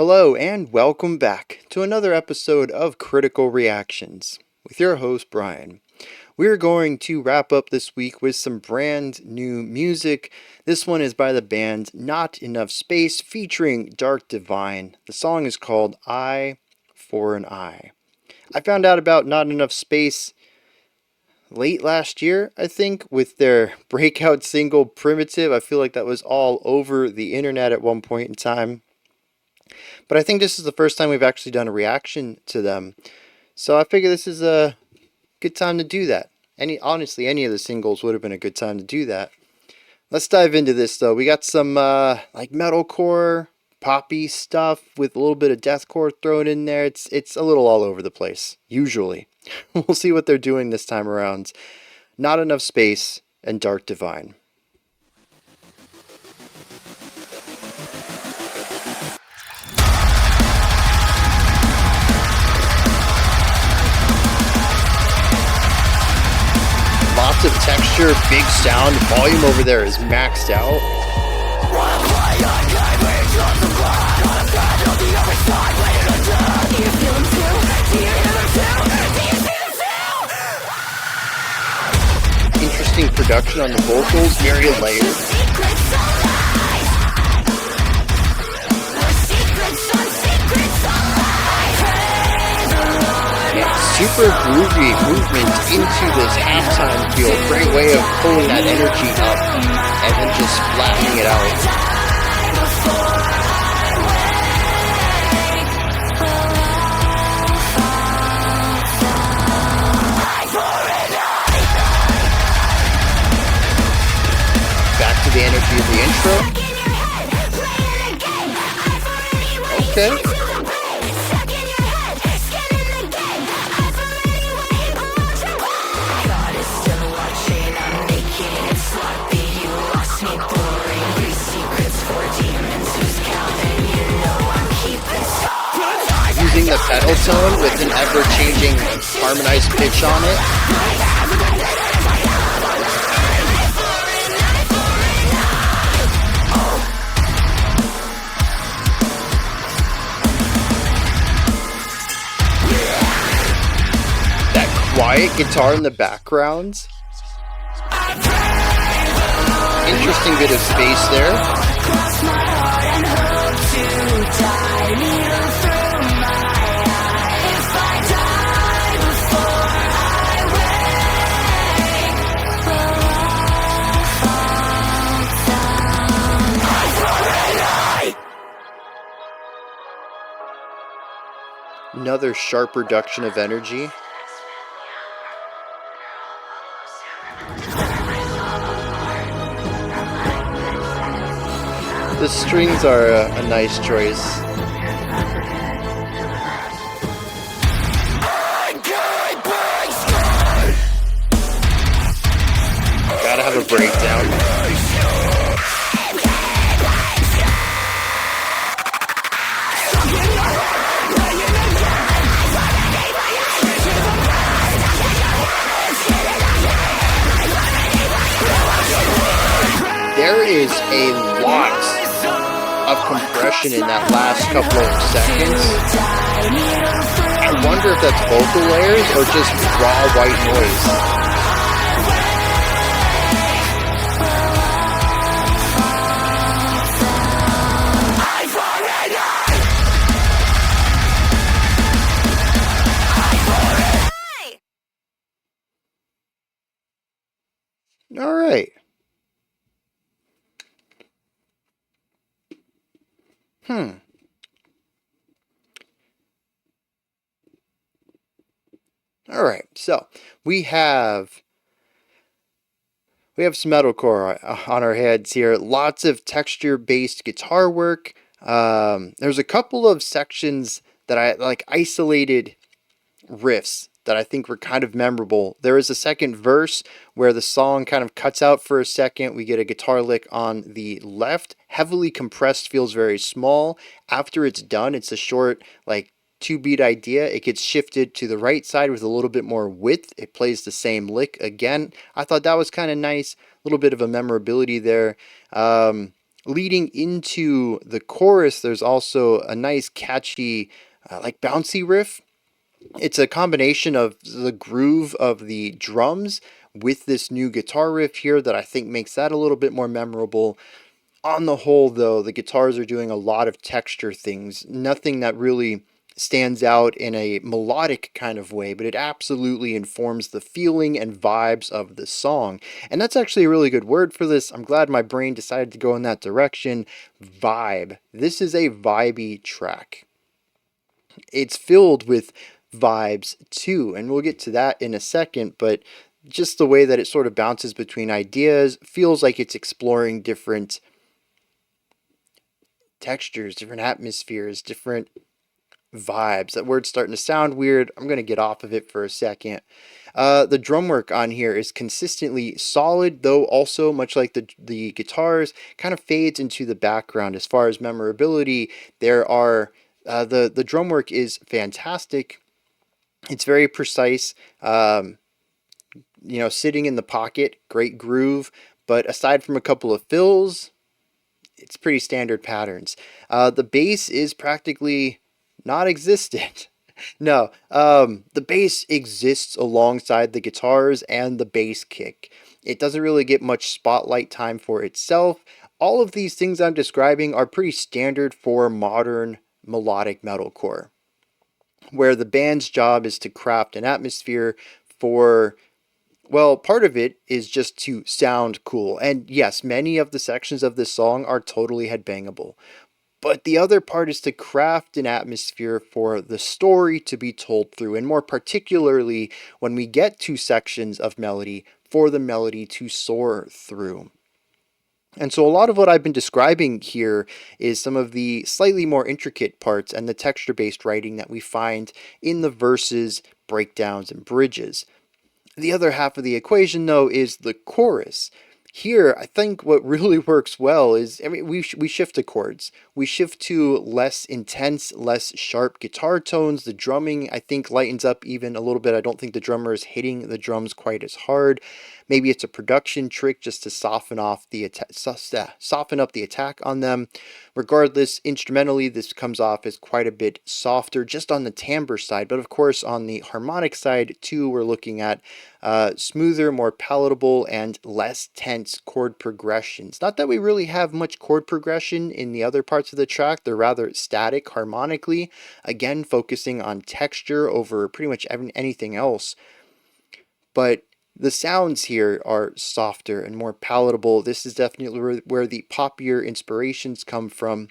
Hello, and welcome back to another episode of Critical Reactions with your host, Bryan. We're going to wrap up this week with some brand new music. This one is by the band Not Enough Space featuring Dark Divine. The song is called Eye for an Eye. I found out about Not Enough Space late last year, I think, with their breakout single Primitive. I feel like that was all over the internet at one point in time. But I think this is the first time we've actually done a reaction to them. So I figure this is a good time to do that. Honestly, any of the singles would have been a good time to do that. Let's dive into this though. We got some like metalcore, poppy stuff with a little bit of deathcore thrown in there. It's a little all over the place, usually. We'll see what they're doing this time around. Not Enough Space and Dark Divine. Lots of texture, big sound, volume over there is maxed out. Interesting production on the vocals, very layered. Super groovy movement into this halftime feel. Great way of pulling that energy up and then just flattening it out. Back to the energy of the intro. Okay. Using the pedal tone with an ever-changing harmonized pitch on it. That quiet guitar in the background. Interesting bit of space there. Another sharp reduction of energy. The strings are a nice choice. Gotta have a breakdown. There is a lot of compression in that last couple of seconds. I wonder if that's vocal layers or just raw white noise. All right. All right, so we have some metalcore on our heads here. Lots of texture-based guitar work. There's a couple of sections that I like, isolated riffs that I think were kind of memorable. There is a second verse where the song kind of cuts out for a second. We get a guitar lick on the left, heavily compressed, feels very small. After it's done, it's a short, like, 2-beat idea. It gets shifted to the right side with a little bit more width. It plays the same lick again. I thought that was kind of nice. A little bit of a memorability there. Leading into the chorus, there's also a nice catchy, like bouncy riff. It's a combination of the groove of the drums with this new guitar riff here that I think makes that a little bit more memorable. On the whole, though, the guitars are doing a lot of texture things, nothing that really stands out in a melodic kind of way, but it absolutely informs the feeling and vibes of the song. And that's actually a really good word for this. I'm glad my brain decided to go in that direction. Vibe. This is a vibey track. It's filled with vibes too, and we'll get to that in a second, but just the way that it sort of bounces between ideas feels like it's exploring different textures, different atmospheres, different vibes. That word's starting to sound weird. I'm going to get off of it for a second. The drum work on here is consistently solid, though also, much like the guitars, kind of fades into the background. As far as memorability, there are the drum work is fantastic. It's very precise. Sitting in the pocket, great groove. But aside from a couple of fills, it's pretty standard patterns. The bass is practically non-existent. No, the bass exists alongside the guitars and the bass kick. It doesn't really get much spotlight time for itself. All of these things I'm describing are pretty standard for modern melodic metalcore, where the band's job is to craft an atmosphere for, well, part of it is just to sound cool. And yes, many of the sections of this song are totally headbangable. But the other part is to craft an atmosphere for the story to be told through, and more particularly when we get to sections of melody, for the melody to soar through. And so a lot of what I've been describing here is some of the slightly more intricate parts and the texture-based writing that we find in the verses, breakdowns, and bridges. The other half of the equation, though, is the chorus. Here, I think what really works well is, we shift to chords. We shift to less intense, less sharp guitar tones. The drumming, I think, lightens up even a little bit. I don't think the drummer is hitting the drums quite as hard. Maybe it's a production trick just to soften up the attack on them. Regardless, instrumentally, this comes off as quite a bit softer just on the timbre side. But of course, on the harmonic side, too, we're looking at smoother, more palatable, and less tense chord progressions. Not that we really have much chord progression in the other parts of the track. They're rather static harmonically, again, focusing on texture over pretty much anything else. But the sounds here are softer and more palatable. This is definitely where the poppier inspirations come from.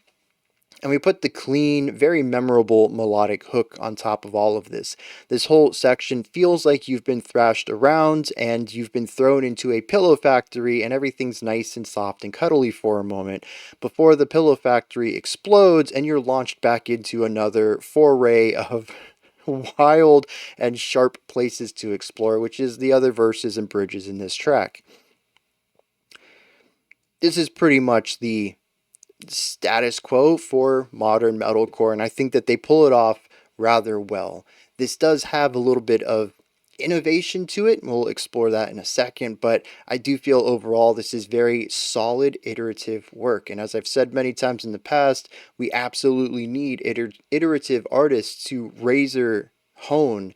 And we put the clean, very memorable melodic hook on top of all of this. This whole section feels like you've been thrashed around and you've been thrown into a pillow factory and everything's nice and soft and cuddly for a moment before the pillow factory explodes and you're launched back into another foray of wild and sharp places to explore, which is the other verses and bridges in this track. This is pretty much the status quo for modern metalcore, and I think that they pull it off rather well. This does have a little bit of innovation to it, and we'll explore that in a second, but I do feel overall this is very solid iterative work. And as I've said many times in the past, we absolutely need iterative artists to razor hone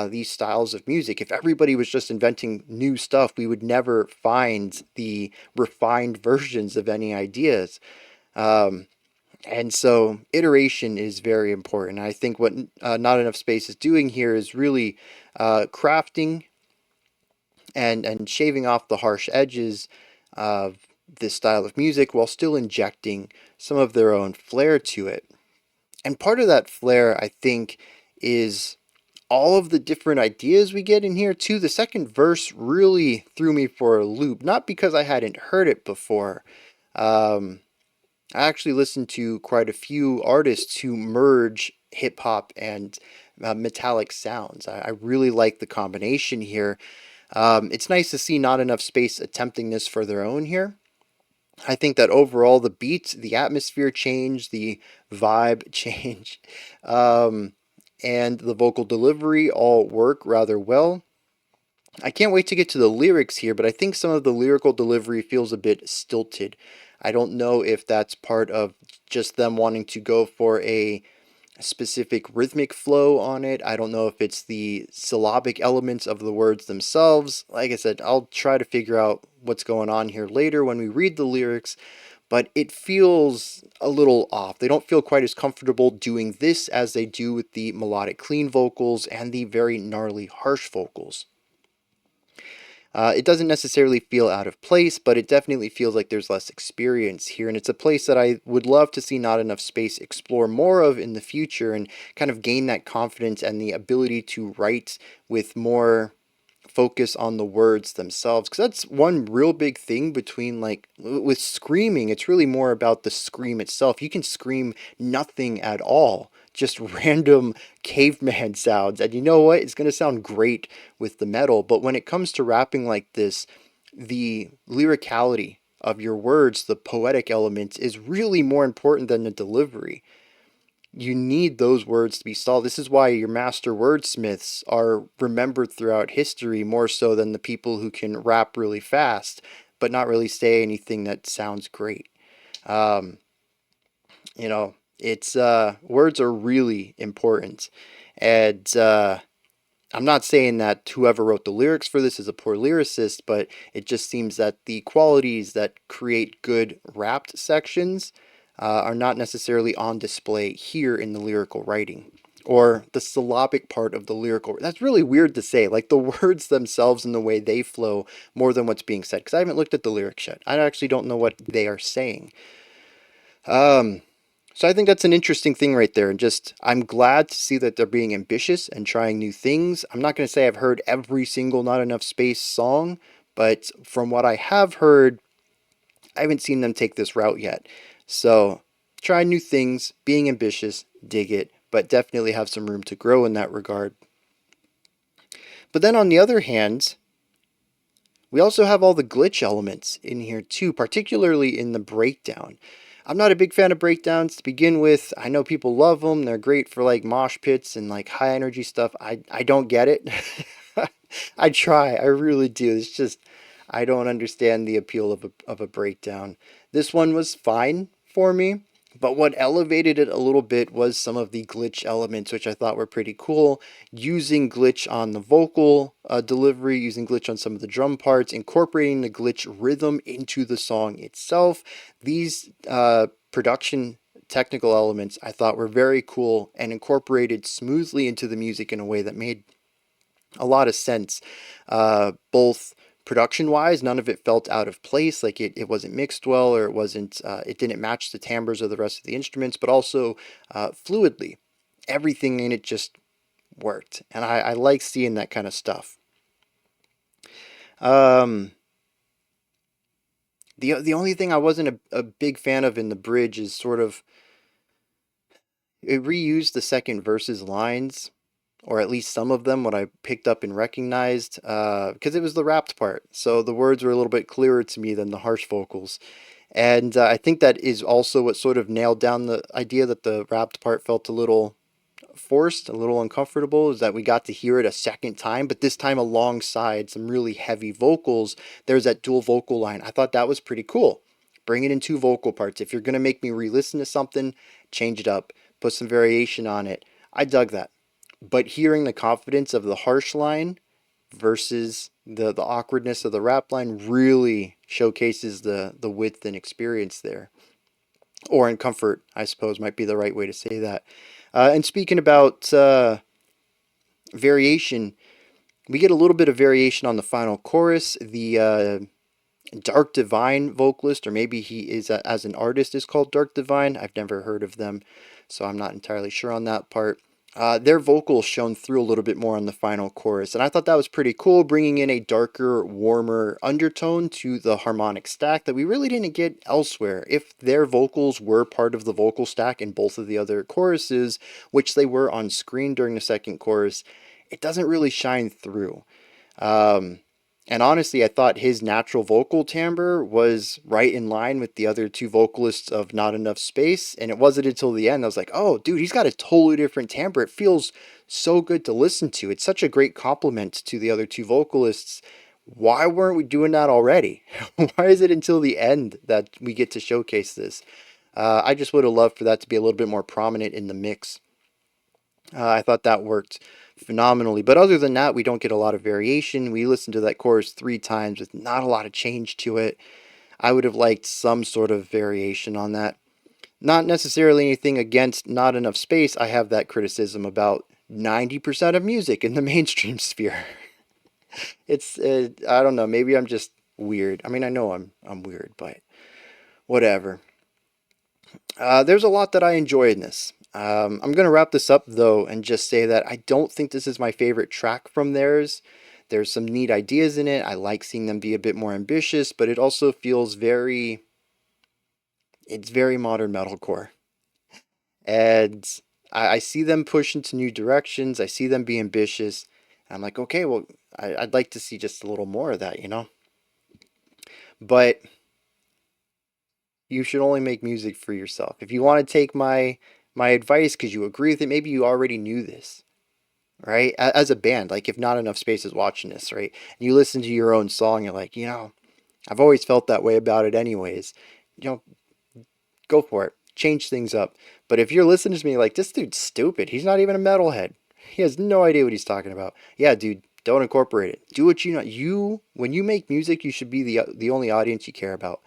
these styles of music. If everybody was just inventing new stuff, we would never find the refined versions of any ideas. And so iteration is very important. I think what Not Enough Space is doing here is really crafting and shaving off the harsh edges of this style of music while still injecting some of their own flair to it. And part of that flair, I think, is all of the different ideas we get in here too. The second verse really threw me for a loop, not because I hadn't heard it before. I actually listened to quite a few artists who merge hip hop and metallic sounds. I really like the combination here. It's nice to see Not Enough Space attempting this for their own here. I think that overall the beat, the atmosphere change, the vibe change, and the vocal delivery all work rather well. I can't wait to get to the lyrics here, but I think some of the lyrical delivery feels a bit stilted. I don't know if that's part of just them wanting to go for a specific rhythmic flow on it. I don't know if it's the syllabic elements of the words themselves. Like I said, I'll try to figure out what's going on here later when we read the lyrics, but it feels a little off. They don't feel quite as comfortable doing this as they do with the melodic clean vocals and the very gnarly harsh vocals. It doesn't necessarily feel out of place, but it definitely feels like there's less experience here. And it's a place that I would love to see Not Enough Space explore more of in the future and kind of gain that confidence and the ability to write with more focus on the words themselves, because that's one real big thing between, like, with screaming, it's really more about the scream itself. You can scream nothing at all, just random caveman sounds, and you know what, it's going to sound great with the metal. But when it comes to rapping like this, the lyricality of your words, the poetic element, is really more important than the delivery. You need those words to be solid. This is why your master wordsmiths are remembered throughout history more so than the people who can rap really fast but not really say anything that sounds great. Um, it's words are really important, and I'm not saying that whoever wrote the lyrics for this is a poor lyricist, but it just seems that the qualities that create good rapped sections are not necessarily on display here in the lyrical writing, or the syllabic part of the lyrical. That's really weird to say, like the words themselves and the way they flow more than what's being said, because I haven't looked at the lyrics yet. I actually don't know what they are saying. So I think that's an interesting thing right there. And just, I'm glad to see that they're being ambitious and trying new things. I'm not going to say I've heard every single Not Enough Space song, but from what I have heard, I haven't seen them take this route yet. So try new things, being ambitious, dig it, but definitely have some room to grow in that regard. But then on the other hand, we also have all the glitch elements in here too, particularly in the breakdown. I'm not a big fan of breakdowns to begin with. I know people love them. They're great for like mosh pits and like high energy stuff. I don't get it. I try. I really do. It's just, I don't understand the appeal of a breakdown. This one was fine for me, but what elevated it a little bit was some of the glitch elements, which I thought were pretty cool. Using glitch on the vocal delivery, using glitch on some of the drum parts, incorporating the glitch rhythm into the song itself. These production technical elements I thought were very cool and incorporated smoothly into the music in a way that made a lot of sense, both production wise. None of it felt out of place, like it wasn't mixed well, or it didn't match the timbres of the rest of the instruments, but also fluidly. Everything in it just worked, and I like seeing that kind of stuff. Um, the only thing I wasn't a big fan of in the bridge is sort of, it reused the second verse's lines, or at least some of them, what I picked up and recognized, because it was the rapped part. So the words were a little bit clearer to me than the harsh vocals. And I think that is also what sort of nailed down the idea that the rapped part felt a little forced, a little uncomfortable, is that we got to hear it a second time, but this time alongside some really heavy vocals. There's that dual vocal line. I thought that was pretty cool. Bring it in two vocal parts. If you're going to make me re-listen to something, change it up, put some variation on it. I dug that. But hearing the confidence of the harsh line versus the awkwardness of the rap line really showcases the width and experience there. Or in comfort, I suppose, might be the right way to say that. And speaking about variation, we get a little bit of variation on the final chorus. The Dark Divine vocalist, or maybe he is as an artist, is called Dark Divine. I've never heard of them, so I'm not entirely sure on that part. Their vocals shone through a little bit more on the final chorus, and I thought that was pretty cool, bringing in a darker, warmer undertone to the harmonic stack that we really didn't get elsewhere. If their vocals were part of the vocal stack in both of the other choruses, which they were on screen during the second chorus, it doesn't really shine through. And honestly, I thought his natural vocal timbre was right in line with the other two vocalists of Not Enough Space. And it wasn't until the end I was like, oh, dude, he's got a totally different timbre. It feels so good to listen to. It's such a great compliment to the other two vocalists Why weren't we doing that already? Why is it until the end that we get to showcase this? I just would have loved for that to be a little bit more prominent in the mix. I thought that worked phenomenally. But other than that, we don't get a lot of variation. We listened to that chorus 3 times with not a lot of change to it. I would have liked some sort of variation on that. Not necessarily anything against not enough space. I have that criticism about 90% of music in the mainstream sphere. It's I don't know, maybe I'm just weird. I mean, I know I'm weird, but whatever. There's a lot that I enjoy in this. I'm going to wrap this up though and just say that I don't think this is my favorite track from theirs. There's some neat ideas in it. I like seeing them be a bit more ambitious, but it also feels it's very modern metalcore. And I see them push into new directions. I see them be ambitious. And I'm like, okay, well, I'd like to see just a little more of that. But you should only make music for yourself. If you want to take my advice because you agree with it, maybe you already knew this, right? As a band, like if not enough space is watching this, right? And you listen to your own song, you're like, I've always felt that way about it anyways. You know, go for it. Change things up. But if you're listening to me like, this dude's stupid, he's not even a metalhead. He has no idea what he's talking about. Yeah, dude, don't incorporate it. Do what you know. When you make music, you should be the only audience you care about.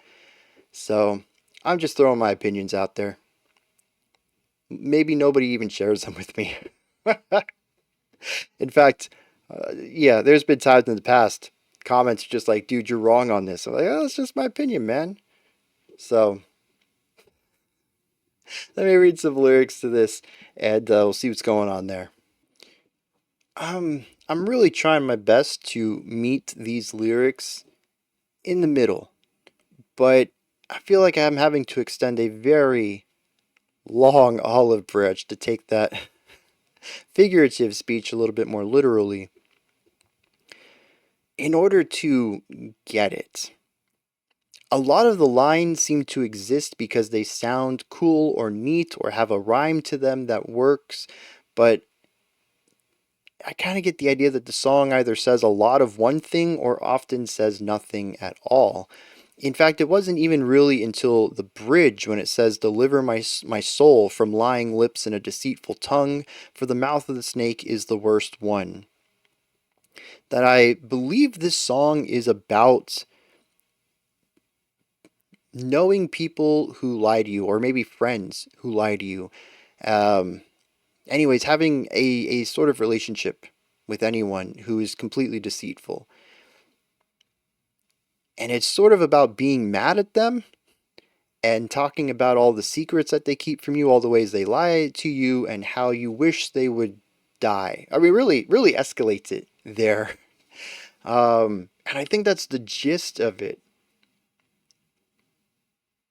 So I'm just throwing my opinions out there. Maybe nobody even shares them with me. In fact, yeah, there's been times in the past comments just like, dude, you're wrong on this. I'm like, oh, it's just my opinion, man. So let me read some lyrics to this and we'll see what's going on there. I'm really trying my best to meet these lyrics in the middle, but I feel like I'm having to extend a very long olive branch to take that figurative speech a little bit more literally in order to get it. A lot of the lines seem to exist because they sound cool or neat or have a rhyme to them that works, but I kind of get the idea that the song either says a lot of one thing or often says nothing at all. In fact, it wasn't even really until the bridge when it says, "Deliver my soul from lying lips and a deceitful tongue, for the mouth of the snake is the worst one," that I believe this song is about knowing people who lie to you, or maybe friends who lie to you. Um, Anyways, having a sort of relationship with anyone who is completely deceitful. And it's sort of about being mad at them and talking about all the secrets that they keep from you, all the ways they lie to you, and how you wish they would die. I mean, really, really escalates it there. And I think that's the gist of it.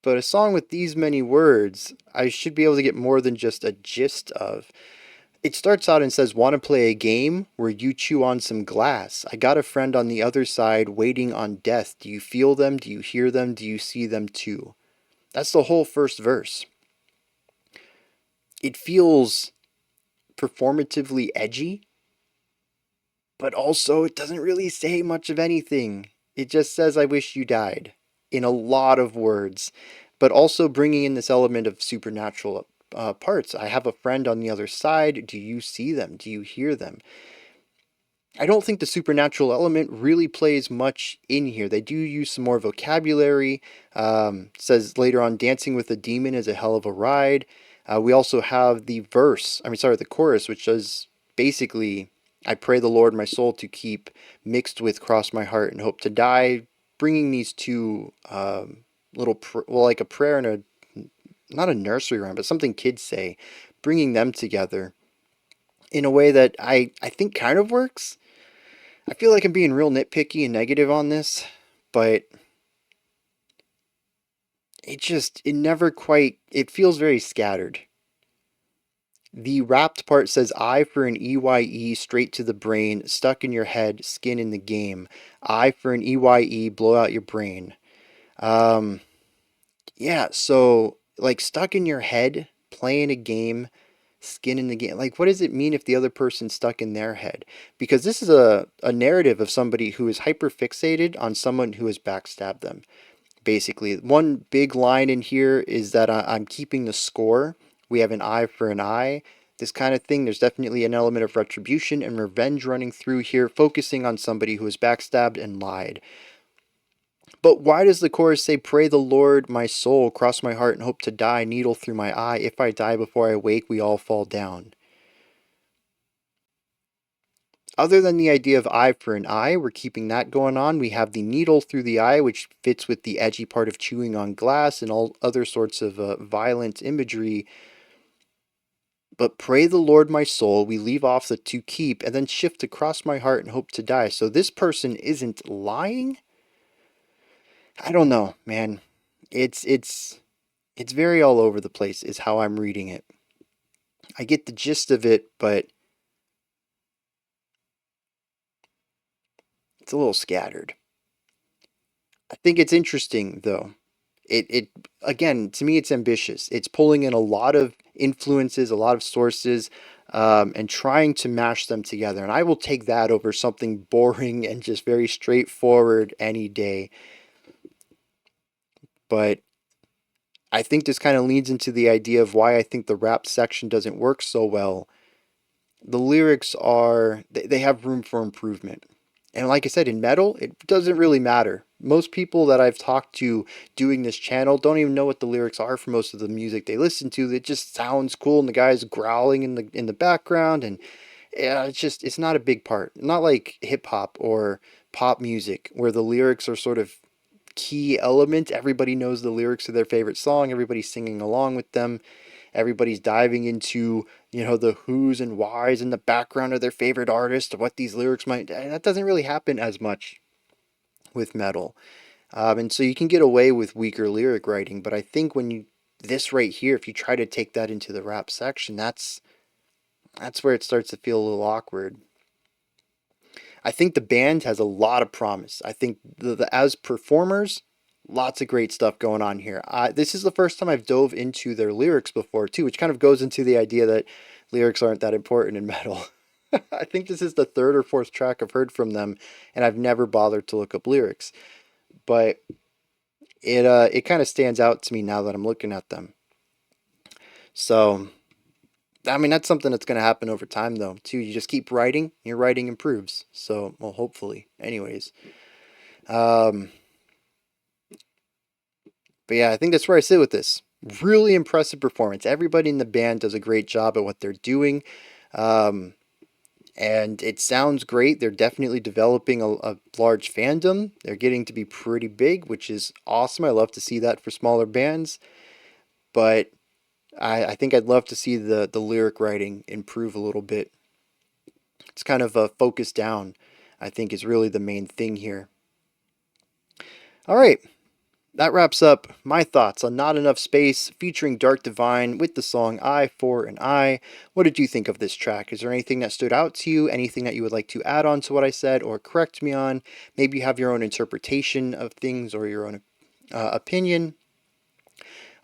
But a song with these many words, I should be able to get more than just a gist of. It starts out and says, "Want to play a game where you chew on some glass? I got a friend on the other side waiting on death. Do you feel them? Do you hear them? Do you see them too?" That's the whole first verse. It feels performatively edgy, but also it doesn't really say much of anything. It just says, "I wish you died," in a lot of words, but also bringing in this element of supernatural parts. I have a friend on the other side. Do you see them? Do you hear them? I don't think the supernatural element really plays much in here. They do use some more vocabulary. Says later on, "Dancing with a demon is a hell of a ride." We also have the chorus, which does basically, "I pray the Lord my soul to keep, mixed with cross my heart and hope to die," bringing these two like a prayer and not a nursery rhyme, but something kids say, bringing them together in a way that I think kind of works. I feel like I'm being real nitpicky and negative on this, but it never quite, it feels very scattered. The rapped part says, "I for an EYE, straight to the brain, stuck in your head, skin in the game. I for an EYE, blow out your brain." Um, yeah, so like stuck in your head, playing a game, skin in the game. Like, what does it mean if the other person's stuck in their head? Because this is a narrative of somebody who is hyper fixated on someone who has backstabbed them. Basically, one big line in here is that I'm keeping the score. We have an eye for an eye. This kind of thing. There's definitely an element of retribution and revenge running through here, focusing on somebody who has backstabbed and lied. But why does the chorus say, "Pray the Lord, my soul, cross my heart and hope to die, needle through my eye. If I die before I wake, we all fall down"? Other than the idea of eye for an eye, we're keeping that going on. We have the needle through the eye, which fits with the edgy part of chewing on glass and all other sorts of violent imagery. But pray the Lord, my soul, we leave off the to keep and then shift to cross my heart and hope to die. So this person isn't lying? I don't know, man. It's very all over the place is how I'm reading it. I get the gist of it, but it's a little scattered. I think it's interesting though. It again, to me it's ambitious. It's pulling in a lot of influences, a lot of sources, and trying to mash them together. And I will take that over something boring and just very straightforward any day. But I think this kind of leads into the idea of why I think the rap section doesn't work so well. The lyrics are, they have room for improvement. And like I said, in metal, it doesn't really matter. Most people that I've talked to doing this channel don't even know what the lyrics are for most of the music they listen to. It just sounds cool, and the guy's growling in the background, and yeah, it's not a big part. Not like hip hop or pop music where the lyrics are sort of key element. Everybody knows the lyrics of their favorite song. Everybody's singing along with them. Everybody's diving into, the who's and whys in the background of their favorite artist, what these lyrics might. That doesn't really happen as much with metal. And so you can get away with weaker lyric writing, but I think this right here, if you try to take that into the rap section, that's where it starts to feel a little awkward. I think the band has a lot of promise. I think as performers, lots of great stuff going on here. This is the first time I've dove into their lyrics before too, which kind of goes into the idea that lyrics aren't that important in metal. I think this is the third or fourth track I've heard from them, and I've never bothered to look up lyrics. But it kind of stands out to me now that I'm looking at them. So, I mean, that's something that's going to happen over time, though, too. You just keep writing, your writing improves. So, well, hopefully. Anyways. But yeah, I think that's where I sit with this. Really impressive performance. Everybody in the band does a great job at what they're doing. And it sounds great. They're definitely developing a large fandom. They're getting to be pretty big, which is awesome. I love to see that for smaller bands. But I think I'd love to see the lyric writing improve a little bit. It's kind of focused down, I think, is really the main thing here. All right. That wraps up my thoughts on Not Enough Space featuring Dark Divine with the song Eye for an Eye. What did you think of this track? Is there anything that stood out to you? Anything that you would like to add on to what I said or correct me on? Maybe you have your own interpretation of things or your own opinion.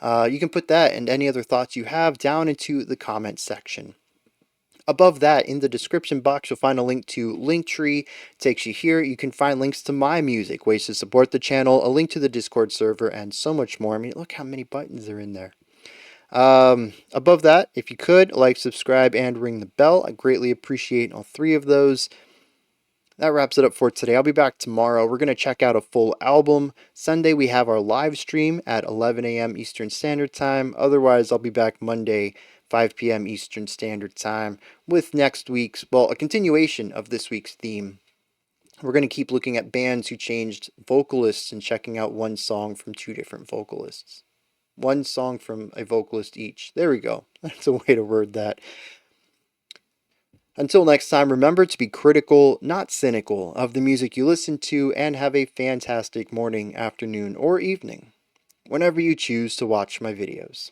You can put that and any other thoughts you have down into the comments section. Above that, in the description box, you'll find a link to Linktree. It takes you here. You can find links to my music, ways to support the channel, a link to the Discord server, and so much more. I mean, look how many buttons are in there. Above that, if you could, like, subscribe, and ring the bell. I greatly appreciate all three of those. That wraps it up for today. I'll be back tomorrow. We're going to check out a full album. Sunday, we have our live stream at 11 a.m. Eastern Standard Time. Otherwise, I'll be back Monday, 5 p.m. Eastern Standard Time with next week's, a continuation of this week's theme. We're going to keep looking at bands who changed vocalists and checking out one song from two different vocalists. One song from a vocalist each. There we go. That's a way to word that. Until next time, remember to be critical, not cynical, of the music you listen to, and have a fantastic morning, afternoon, or evening, whenever you choose to watch my videos.